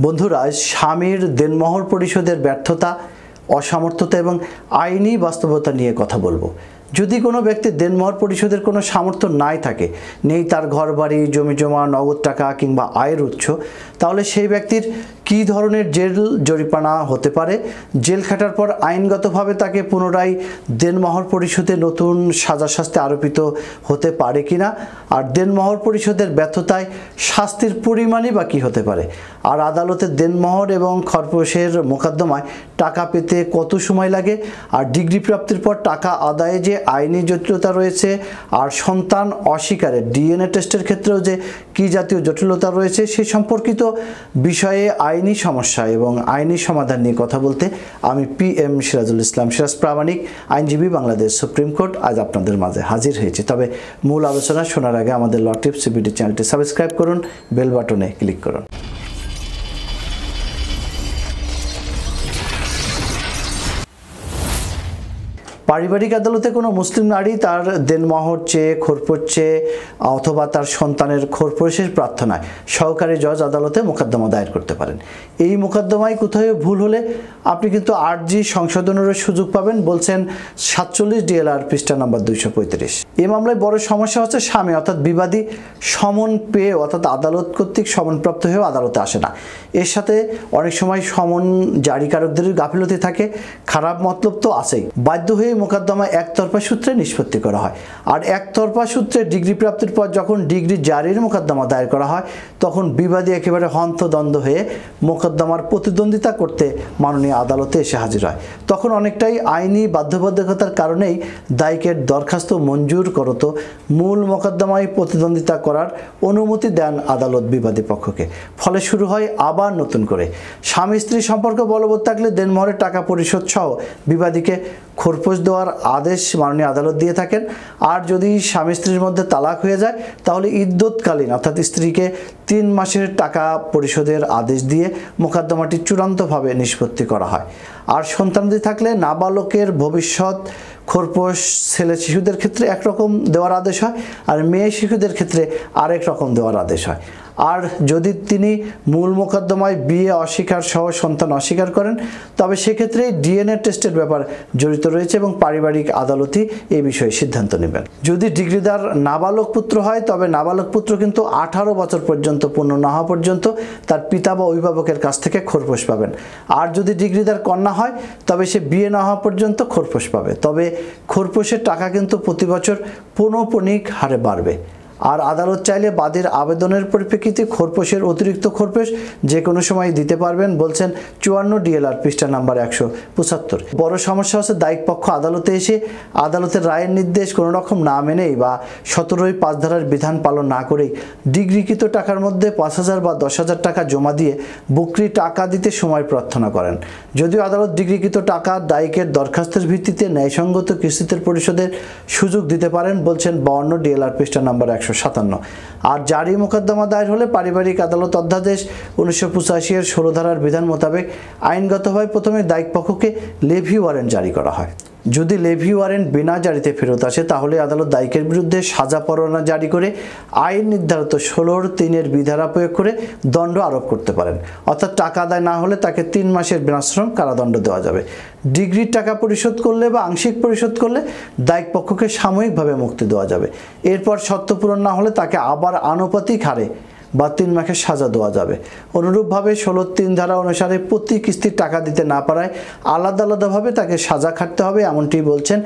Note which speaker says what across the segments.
Speaker 1: বন্ধুরা, স্বামীর দেনমোহর পরিশোধের ব্যর্থতা, অসামর্থ্যতা এবং আইনি বাস্তবতা নিয়ে কথা বলবো। যদি কোনো ব্যক্তির দেনমোহর পরিশোধের কোনো সামর্থ্য নাই থাকে, নেই তার ঘরবাড়ি, জমিজমা, নগদ টাকা কিংবা আয়ের উৎস, তাহলে সেই ব্যক্তির কী ধরনের জেল জরিমানা হতে পারে, জেল খাটার পর আইনগতভাবে তাকে পুনরায় দেনমোহর পরিশোধে নতুন সাজা শাস্তি আরোপিত হতে পারে কিনা, আর দেনমোহর পরিশোধের ব্যর্থতায় শাস্তির পরিমাণই বা কী হতে পারে, আর আদালতের দেনমোহর এবং খরপোশের মোকদ্দমায় টাকা পেতে কত সময় লাগে, আর ডিগ্রি প্রাপ্তির পর টাকা আদায়ে যে আইনি জটিলতা রয়েছে, আর সন্তান অস্বীকারের ডিএনএ টেস্টের ক্ষেত্রেও যে কী জাতীয় জটিলতা রয়েছে, সে সম্পর্কিত বিষয়ে আইনি সমস্যা এবং আইনি সমাধান নিয়ে কথা বলতে আমি PM সিরাজুল ইসলাম সিরাজ প্রামাণিক, আইনজীবী, বাংলাদেশ সুপ্রিম কোর্ট, আজ আপনাদের মাঝে হাজির হয়েছি। তবে মূল আলোচনা শোনার আগে আমাদের ল টিপস CBD চ্যানেলটি সাবস্ক্রাইব করুন, বেল বাটনে ক্লিক করুন। পারিবারিক আদালতে কোনো মুসলিম নারী তার দেনমোহর চেয়ে, খোরপোশ চেয়ে অথবা তার সন্তানের খোরপোশের প্রার্থনায় সহকারী জজ আদালতে মোকদ্দমা দায়ের করতে পারেন। এই মোকদ্দমায় কোথাও ভুল হলে আপনি কিন্তু আর্জি সংশোধনেরও সুযোগ পাবেন, বলছেন 47 DLR পৃষ্ঠা নম্বর 235। এই মামলায় বড় সমস্যা হচ্ছে স্বামী অর্থাৎ বিবাদী সমন পেয়ে অর্থাৎ আদালত কর্তৃক সমনপ্রাপ্ত হয়েও আদালতে আসে না। এর সাথে অনেক সময় সমন জারিকারকদের গাফিলতি থাকে, খারাপ মতলব তো আছেই। বাধ্য হয়ে মোকদ্দমা একতরফা সূত্রে নিষ্পত্তি করা হয়, আর একতরফা সূত্রে ডিগ্রি প্রাপ্তির পর যখন ডিগ্রি জারির মোকদ্দমা দায়ের করা হয়, তখন বিবাদী একেবারে হন্তদন্ত হয়ে মোকদ্দমার প্রতিদ্বন্দ্বিতা করতে মাননীয় আদালতে এসে হাজির হয়। তখন অনেকটাই আইনি বাধ্যবাধকতার কারণেই দায়িকের দরখাস্ত মঞ্জুর করত মূল মোকদ্দমায় প্রতিদ্বন্দ্বিতা করার অনুমতি দেন আদালত বিবাদী পক্ষকে। ফলে শুরু হয় আবার নতুন করে স্বামী স্ত্রী সম্পর্ক বলবৎ থাকলে দেনমোহরের টাকা পরিশোধ সহ বিবাদীকে খোরপোশ দেওয়ার আদেশ মাননীয় আদালত দিয়ে থাকেন। আর যদি স্বামী স্ত্রীর মধ্যে তালাক হয়ে যায়, তাহলে ইদ্যৎকালীন অর্থাৎ স্ত্রীকে 3 মাসের টাকা পরিশোধের আদেশ দিয়ে মোকদ্দমাটি চূড়ান্তভাবে নিষ্পত্তি করা হয়। আর সন্তানাদি থাকলে নাবালকের ভবিষ্যৎ খোরপোশ ছেলে শিশুদের ক্ষেত্রে একরকম দেওয়ার আদেশ হয়, আর মেয়ে শিশুদের ক্ষেত্রে আরেক রকম দেওয়ার আদেশ হয়। আর যদি তিনি মূল মোকদ্দমায় বিয়ে অস্বীকার সহ সন্তান অস্বীকার করেন, তবে সেক্ষেত্রে DNA টেস্টের ব্যাপার জড়িত রয়েছে এবং পারিবারিক আদালতই এই বিষয়ে সিদ্ধান্ত নেবেন। যদি ডিগ্রিদার নাবালক পুত্র হয়, তবে নাবালক পুত্র কিন্তু 18 বছর পর্যন্ত পূর্ণ না হওয়া পর্যন্ত তার পিতা বা অভিভাবকের কাছ থেকে খোরপোশ পাবেন। আর যদি ডিগ্রিদার কন্যা হয়, তবে সে বিয়ে না হওয়া পর্যন্ত খোরপোশ পাবে। তবে খোরপোশের টাকা কিন্তু প্রতি বছর পৌনঃপুনিক হারে বাড়বে। আর আদালত চাইলে বাদীর আবেদনের পরিপ্রেক্ষিতে খোরপোশের অতিরিক্ত খোরপোশ যে কোনো সময় দিতে পারবেন, বলছেন 54 DLR পৃষ্ঠা নাম্বার 175। বড় সমস্যা হচ্ছে দায়িক পক্ষ আদালতে এসে আদালতের রায়ের নির্দেশ কোনো রকম না মেনেই বা 17(5) ধারার বিধান পালন না করেই ডিগ্রিকৃত টাকার মধ্যে 5,000 বা 10,000 টাকা জমা দিয়ে বকরি টাকা দিতে সময় প্রার্থনা করেন। যদিও আদালত ডিগ্রিকৃত টাকা দায়িকের দরখাস্তের ভিত্তিতে ন্যায়সঙ্গত কিস্তিতে পরিশোধের সুযোগ দিতে পারেন, বলছেন 52 DLR পৃষ্ঠা নাম্বার 157। আর জারি মোকদ্দমা দায়ের হলে পারিবারিক আদালত অধ্যাদেশ 1985 এর 16 ধারার বিধান মোতাবেক আইনগতভাবে প্রথমে দায়িক পক্ষকে লেভি ওয়ারেন্ট জারি করা হয়। যদি লেভি ওয়ারেন্ট বিনা জারিতে ফেরত আসে, তাহলে আদালত দায়িকের বিরুদ্ধে সাজা পরোয়ানা জারি করে আইন নির্ধারিত 16(3) বিধারা প্রয়োগ করে দণ্ড আরোপ করতে পারেন। অর্থাৎ টাকা আদায় না হলে তাকে 3 মাসের বিনাশ্রম কারাদণ্ড দেওয়া যাবে। ডিগ্রির টাকা পরিশোধ করলে বা আংশিক পরিশোধ করলে দায়িক পক্ষকে সাময়িকভাবে মুক্তি দেওয়া যাবে। এরপর শর্ত পূরণ না হলে তাকে আবার আনুপাতিক হারে বা 3 মাসের সাজা দেওয়া যাবে। অনুরূপভাবে 16(3) ধারা অনুসারে প্রতি কিস্তির টাকা দিতে না পারায় আলাদা আলাদাভাবে তাকে সাজা খাটতে হবে, এমনটি বলছেন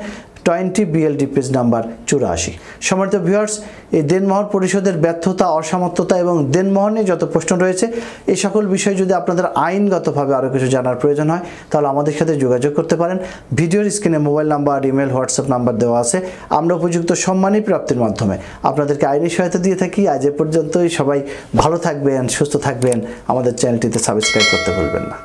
Speaker 1: 20 BLD পেজ নাম্বার 84। সম্মানিত ভিউয়ার্স, এই দেনমোহর পরিশোধের ব্যর্থতা, অসামর্থ্যতা এবং দেনমোহর নিয়ে যত প্রশ্ন রয়েছে, এই সকল বিষয়ে যদি আপনাদের আইনগতভাবে আরও কিছু জানার প্রয়োজন হয়, তাহলে আমাদের সাথে যোগাযোগ করতে পারেন। ভিডিওর স্ক্রিনে mobile number, email, WhatsApp number দেওয়া আছে। আমরা উপযুক্ত সম্মানী প্রাপ্তির মাধ্যমে আপনাদেরকে আইনি সহায়তা দিয়ে থাকি। আজ এ পর্যন্তই। সবাই ভালো থাকবেন, সুস্থ থাকবেন। আমাদের চ্যানেলটিতে সাবস্ক্রাইব করতে ভুলবেন না।